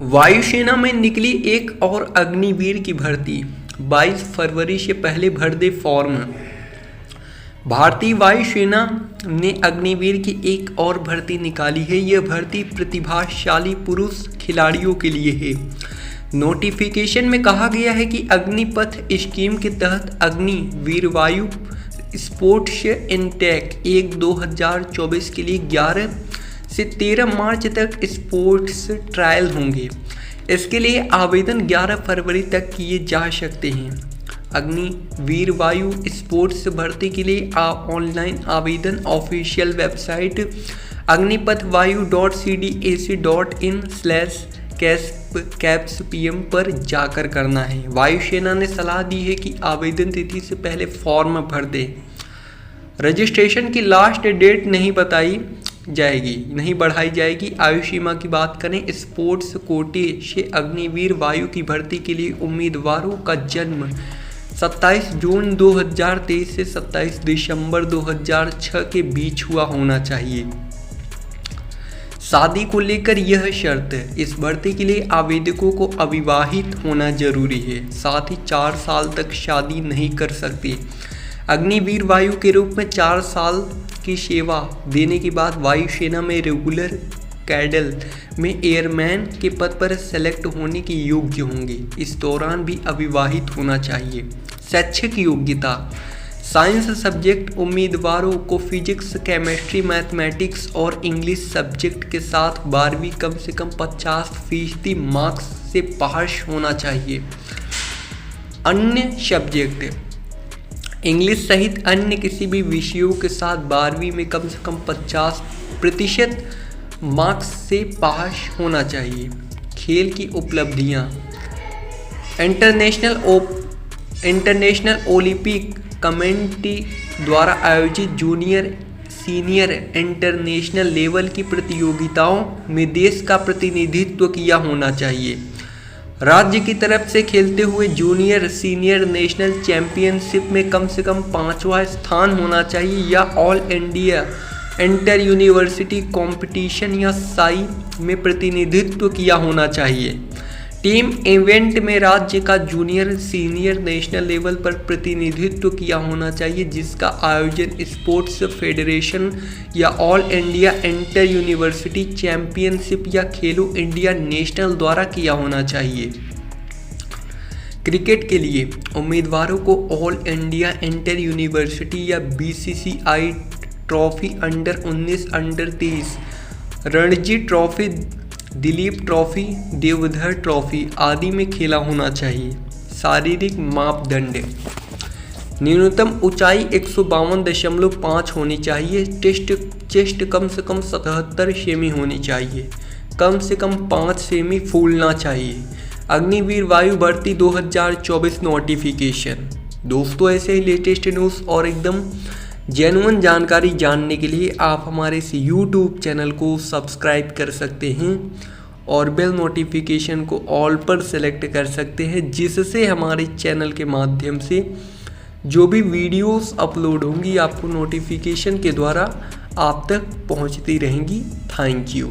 वायुसेना में निकली एक और अग्निवीर की भर्ती। 22 फरवरी से पहले भर दे फॉर्म। भारतीय वायुसेना ने अग्निवीर की एक और भर्ती निकाली है। यह भर्ती प्रतिभाशाली पुरुष खिलाड़ियों के लिए है। नोटिफिकेशन में कहा गया है कि अग्निपथ स्कीम के तहत अग्निवीर वायु स्पोर्ट्स इनटेक 1-2024 के लिए 11 से 13 मार्च तक स्पोर्ट्स ट्रायल होंगे। इसके लिए आवेदन 11 फरवरी तक किए जा सकते हैं। अग्निवीर वायु स्पोर्ट्स भर्ती के लिए ऑनलाइन आवेदन ऑफिशियल वेबसाइट agnipathvayu.cdac.in/capspm पर जाकर करना है। वायुसेना ने सलाह दी है कि आवेदन तिथि से पहले फॉर्म भर दें। रजिस्ट्रेशन की लास्ट डेट नहीं बढ़ाई जाएगी। आयु सीमा की बात करें, स्पोर्ट्स कोटे से अग्निवीर वायु की भर्ती के लिए उम्मीदवारों का जन्म 27 जून 2023 से 27 दिसंबर 2006 के बीच हुआ होना चाहिए। शादी को लेकर यह शर्त है। इस भर्ती के लिए आवेदकों को अविवाहित होना जरूरी है। साथ ही 4 साल तक शादी नहीं कर सकते। अग्निवीर वायु के रूप में 4 साल की सेवा देने के बाद वायुसेना में रेगुलर कैडल में एयरमैन के पद पर सेलेक्ट होने के योग्य होंगे। इस दौरान भी अविवाहित होना चाहिए। शैक्षिक योग्यता: साइंस सब्जेक्ट उम्मीदवारों को फिजिक्स, केमिस्ट्री, मैथमेटिक्स और इंग्लिश सब्जेक्ट के साथ 12वीं कम से कम 50% मार्क्स से पास होना चाहिए। अन्य सब्जेक्ट इंग्लिश सहित अन्य किसी भी विषयों के साथ 12वीं में कम से कम 50% मार्क्स से पास होना चाहिए। खेल की उपलब्धियां: इंटरनेशनल ओलंपिक कमेटी द्वारा आयोजित जूनियर, सीनियर, इंटरनेशनल लेवल की प्रतियोगिताओं में देश का प्रतिनिधित्व किया होना चाहिए। राज्य की तरफ से खेलते हुए जूनियर, सीनियर, नेशनल चैंपियनशिप में कम से कम 5वां स्थान होना चाहिए या all India inter university competition या साई में प्रतिनिधित्व किया होना चाहिए। टीम इवेंट में राज्य का जूनियर, सीनियर, नेशनल लेवल पर प्रतिनिधित्व किया होना चाहिए, जिसका आयोजन स्पोर्ट्स फेडरेशन या all India inter university championship या खेलो इंडिया नेशनल द्वारा किया होना चाहिए। क्रिकेट के लिए उम्मीदवारों को ऑल इंडिया इंटर यूनिवर्सिटी या BCCI trophy under 19, under 23, Ranji trophy, Duleep trophy, Deodhar trophy आदि में खेला होना चाहिए। शारीरिक मापदंड: न्यूनतम ऊंचाई 152.5 होनी चाहिए। चेस्ट कम से कम 77 सेमी होनी चाहिए। कम से कम 5 सेमी फूलना चाहिए। अग्निवीर वायु भर्ती 2024 नोटिफिकेशन। दोस्तों, ऐसे ही लेटेस्ट न्यूज़ और एकदम जेन्युइन जानकारी जानने के लिए आप हमारे इस YouTube चैनल को सब्सक्राइब कर सकते हैं और बेल नोटिफिकेशन को ऑल पर सेलेक्ट कर सकते हैं, जिससे हमारे चैनल के माध्यम से जो भी वीडियोस अपलोड होंगी आपको नोटिफिकेशन के द्वारा आप तक पहुंचती रहेंगी। Thank you.